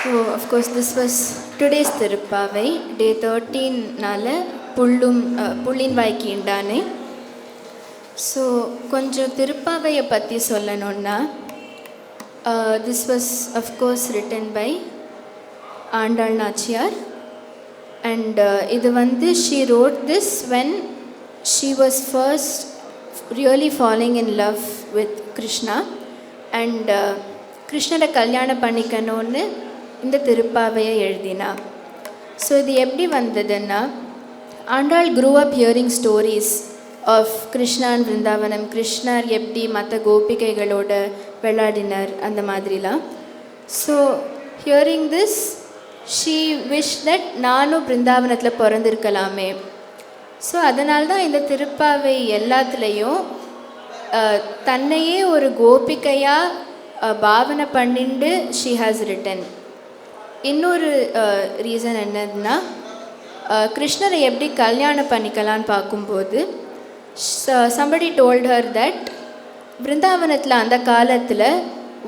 So, of course, this was today's Tirupavai, day 13 புள்ளின் வாய்க்கு இண்டானே. So கொஞ்சம் திருப்பாவையை பற்றி சொல்லணுன்னா, this was of course written by Andal Nachiyar. And இது வந்து she wrote this when she was first really falling in love with Krishna. And கிருஷ்ணரை கல்யாணம் பண்ணிக்கணும்னு இந்த திருப்பாவையை எழுதினா. ஸோ இது எப்படி வந்ததுன்னா, Andal grew up hearing stories of Krishna and Vrindavanam. கிருஷ்ணர் எப்படி மற்ற கோபிகைகளோட விளையாடினார் அந்த மாதிரிலாம். So hearing this she wished that நானும் பிருந்தாவனத்தில் பிறந்திருக்கலாமே. ஸோ அதனால்தான் இந்த திருப்பாவை எல்லாத்துலேயும் தன்னையே ஒரு கோபிகையாக பாவனை பண்ணிண்டு she has written. இன்னொரு ரீசன் என்னதுன்னா, கிருஷ்ணரை எப்படி கல்யாணம் பண்ணிக்கலான்னு பார்க்கும்போது somebody told her that பிருந்தாவனத்தில் அந்த காலத்தில்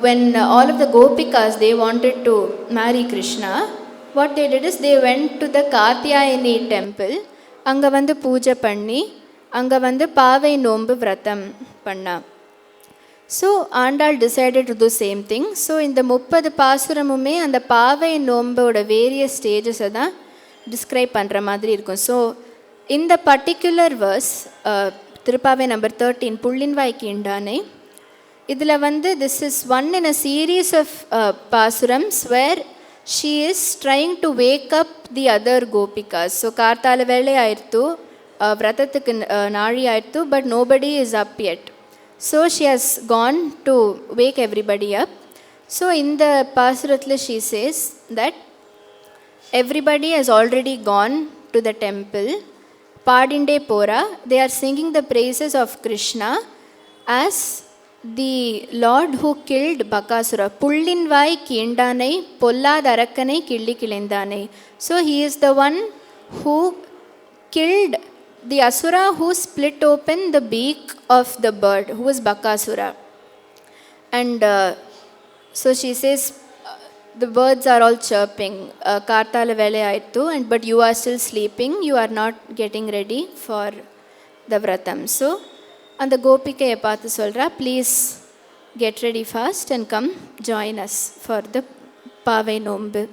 when all of the gopikas they wanted to marry Krishna, what they did is they went to the Katyayani temple. அங்கே வந்து பூஜை பண்ணி அங்கே வந்து பாவை நோன்பு விரதம் பண்ணா. So Andal decided to to same thing. So இந்த 30 பாசுரமுமே அந்த பாவை நோம்போட வேரியஸ் ஸ்டேஜஸை தான் டிஸ்கிரைப் பண்ணுற மாதிரி இருக்கும். ஸோ இந்த பர்டிகுலர் வேர்ஸ் திருப்பாவை நம்பர் 13 புள்ளின் வாய்க்கு இண்டானே, இதில் வந்து this is one in a series of pasurams where she is trying to wake up the other gopikas. So கார்த்தால வேலை ஆயிடுத்து, விரதத்துக்கு நாழி ஆயிடுத்து, but nobody is up yet. So she has gone to wake everybody up. So in the pasurathla she says that everybody has already gone to the temple. Padinde pora, they are singing the praises of Krishna as the Lord who killed Bakasura. Pullin vai kindanai pollad arakkanai killi kilendanai. So he is the one who killed the asura who split open the beak of the bird, who was Bakasura. And so she says the birds are all chirping, Kartala vele aittu, and but you are still sleeping, you are not getting ready for the vratam. So and the gopikaya paathu solra, please get ready fast and come join us for the pavai nombu.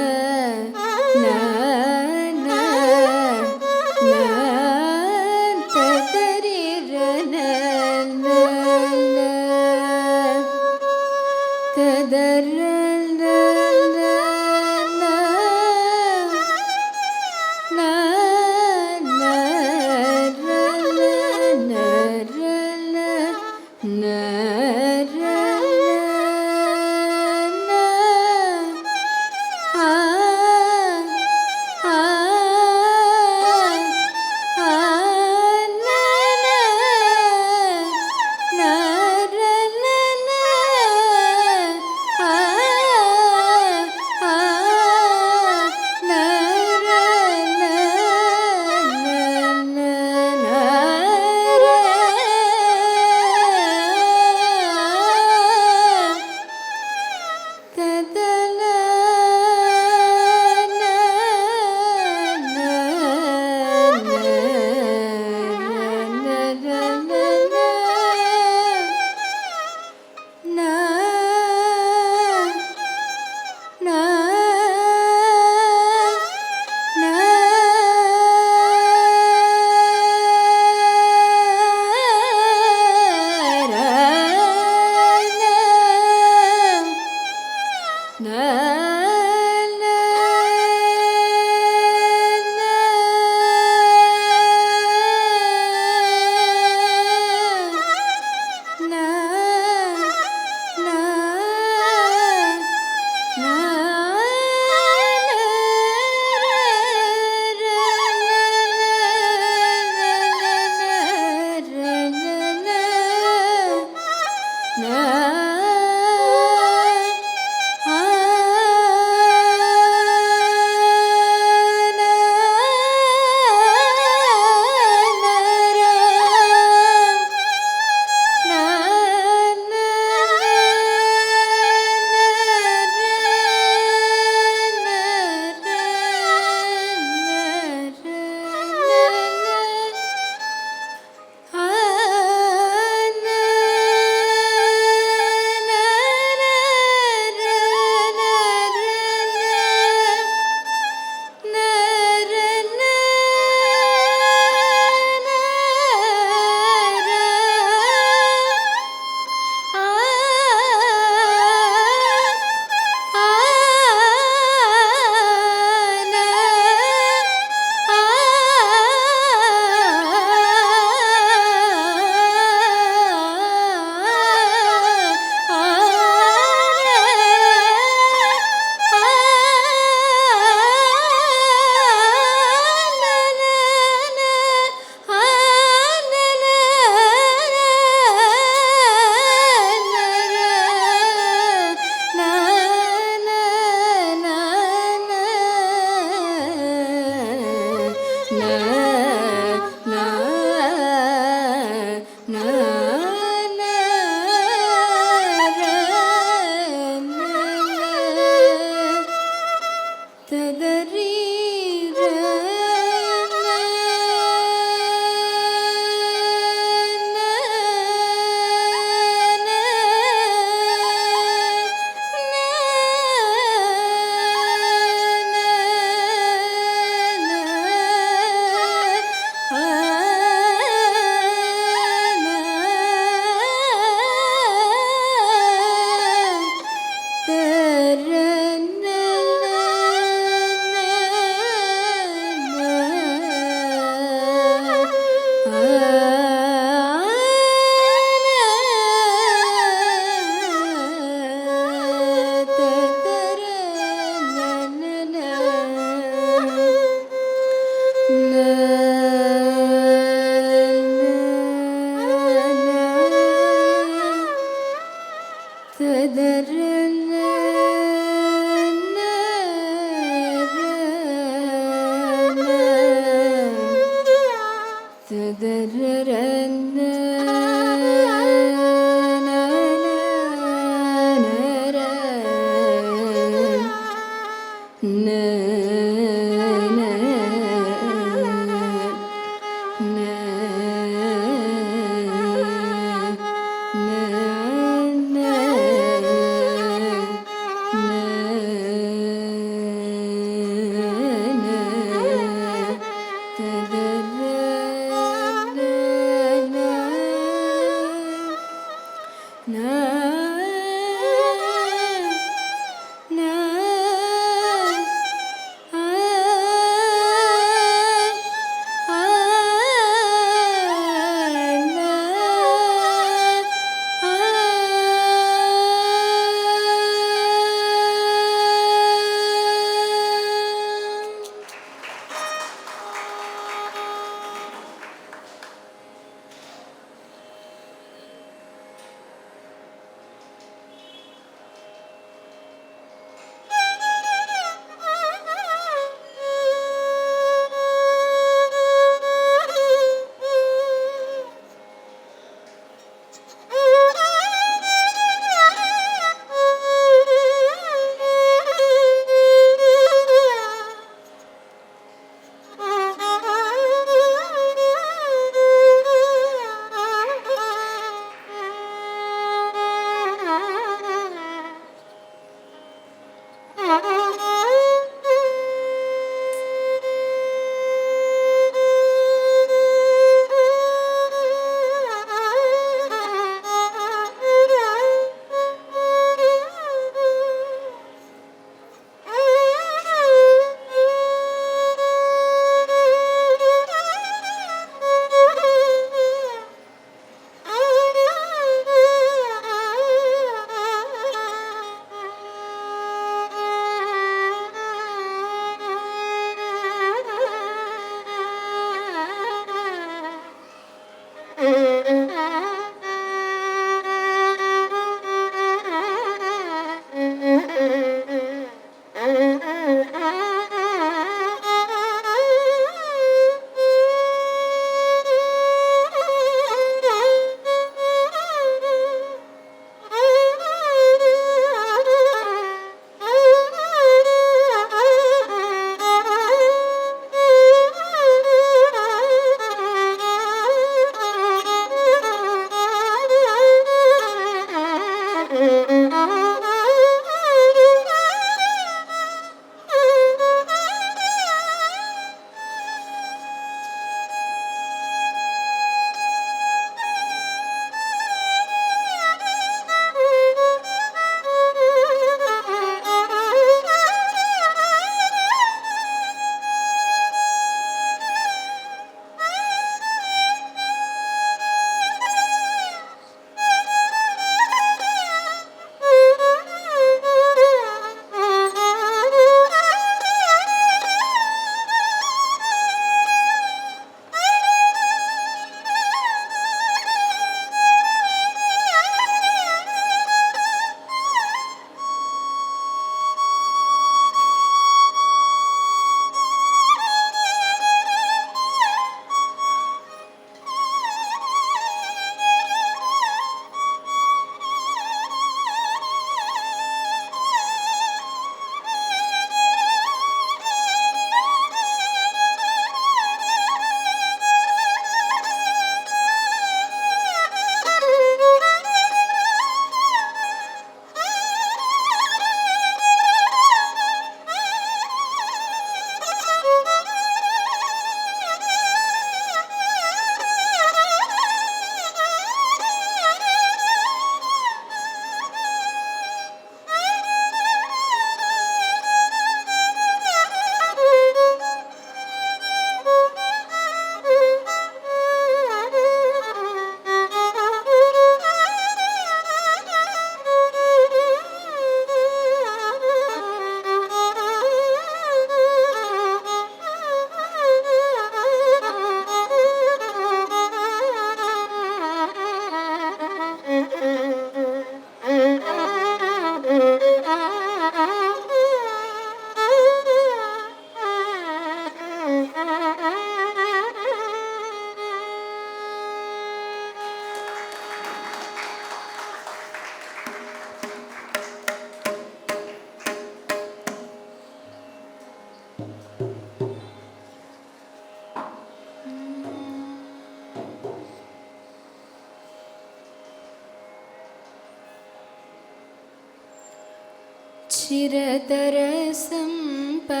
चिरतर सम्पत्प्रदा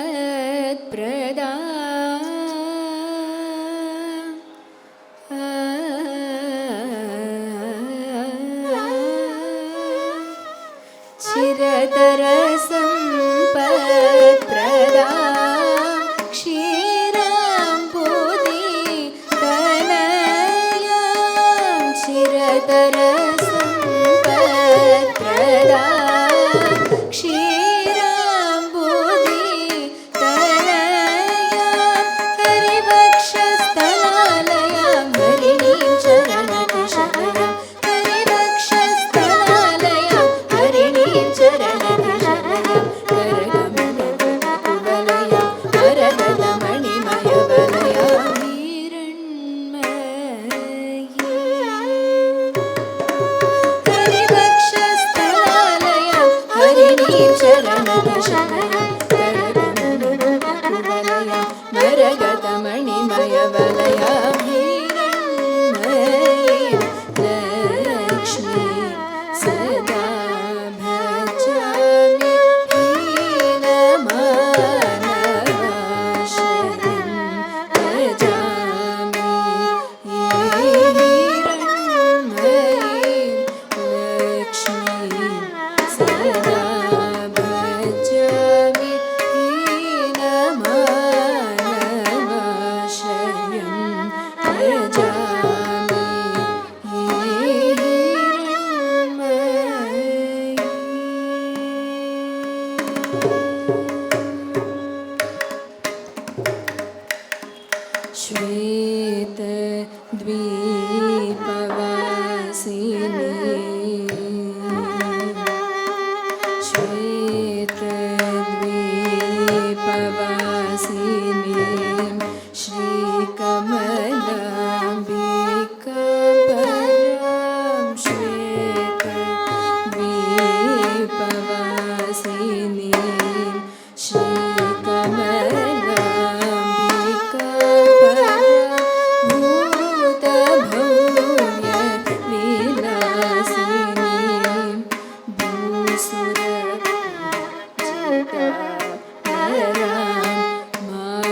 चिरतर सम्पत्प्रदा क्षीराम्बुदि तनयां चिरतर सम्पत्प्रदा क्षीराम्बुदि तनयां हरिवक्षस्थलालयां हरिणीं चरणतिशयं हरिवक्षस्थलालयां हरिणीं चरणतिशयं करगमलकुवलयां करगदमणिमयवलयां Hiranmayi हरिवक्षस्थलालयां हरिणीं चरणतिशयं करगमलकुवलयां मरगदमणिमयवलयां हिरण्मयीं लक्ष्मीं सदा भजामि हीनमानवाशयं भजामि हिरण्मयीं लक्ष्मीं सदा भजामि हीनमानवाशयं भजामि श्वेतद्वीपवासिनीं श्रीकमलाम्बिकापरां श्वेतद्वीपवासिनीं श्रीकमलाम्बिकापरां भूतभव्यविलासिनीं भूसुरचितापरां मातर्मङ्गलां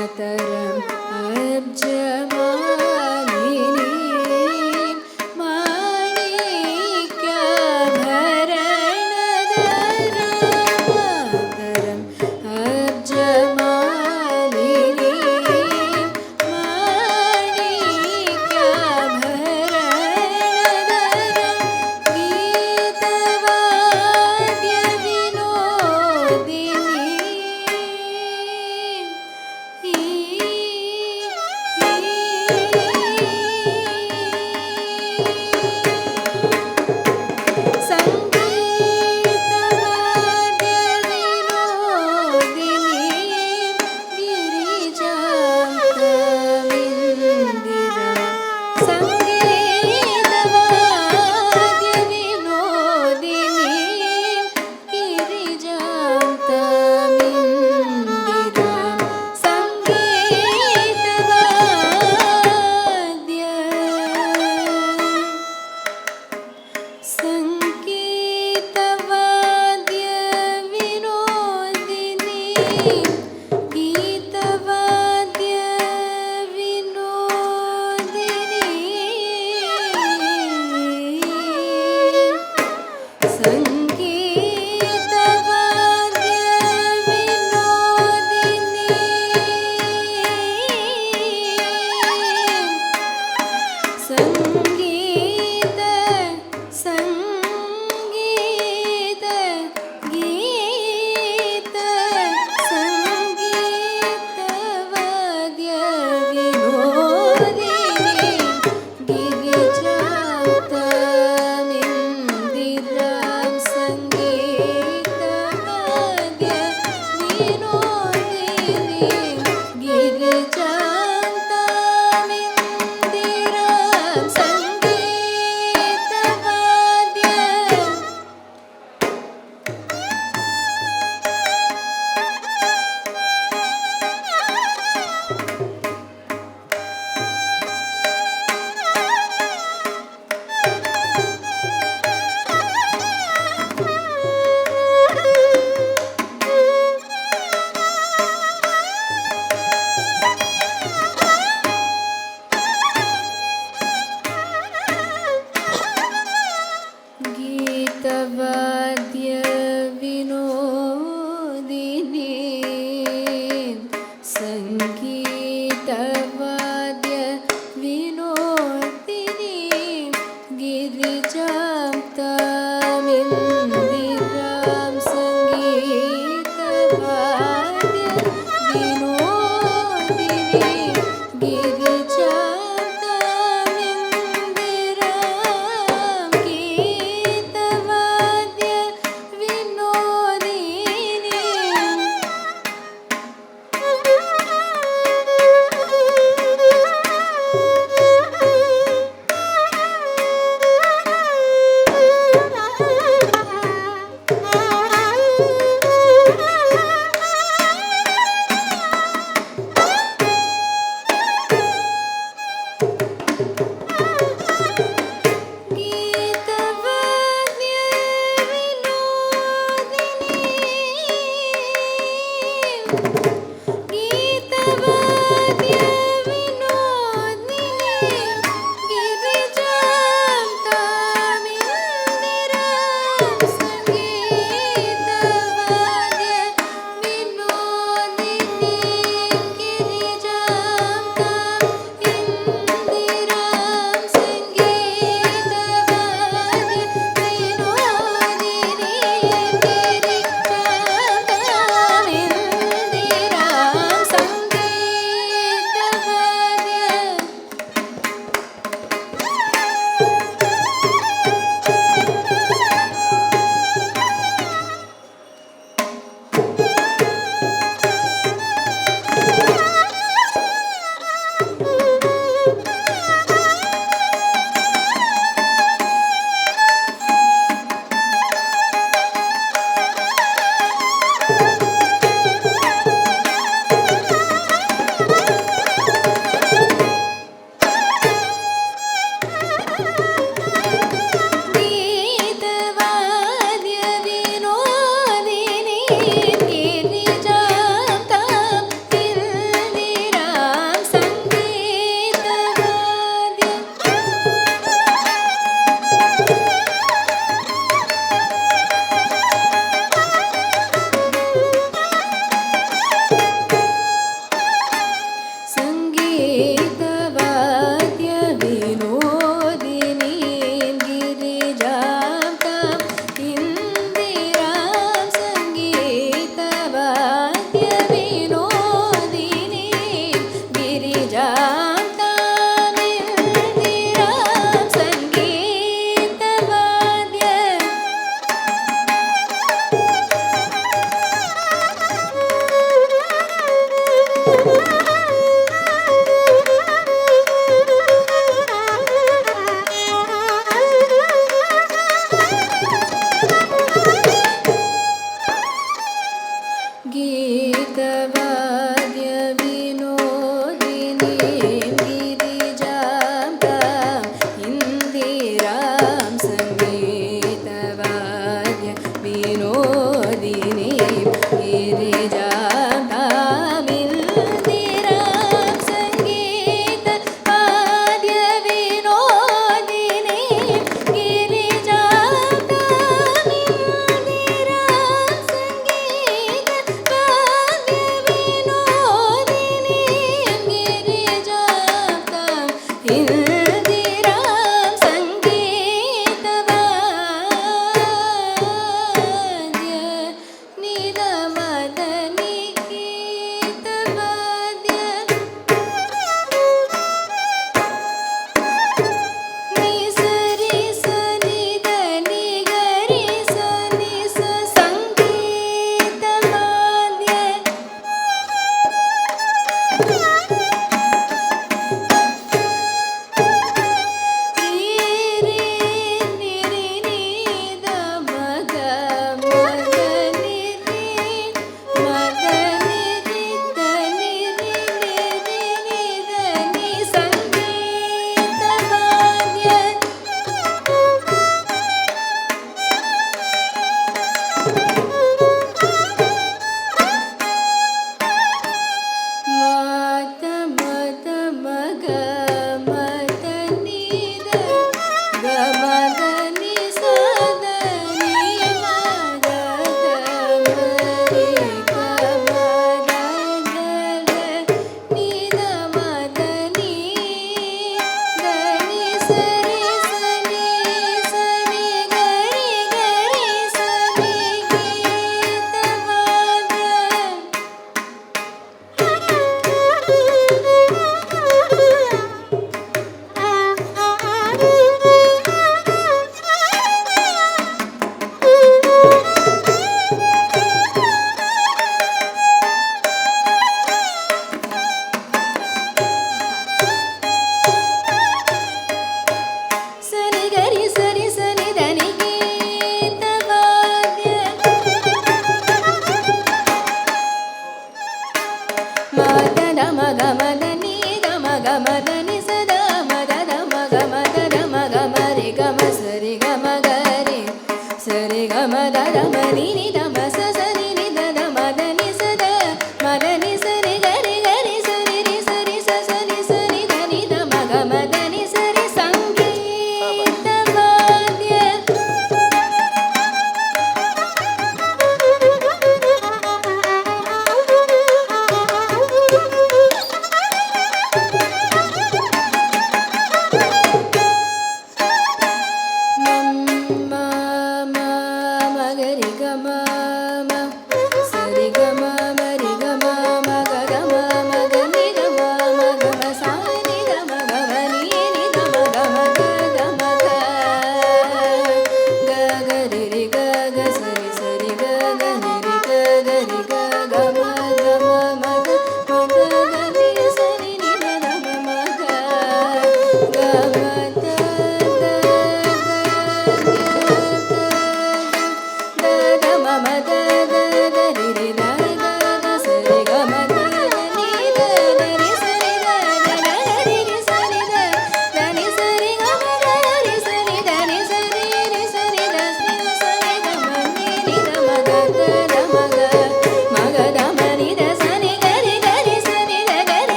மதன மகம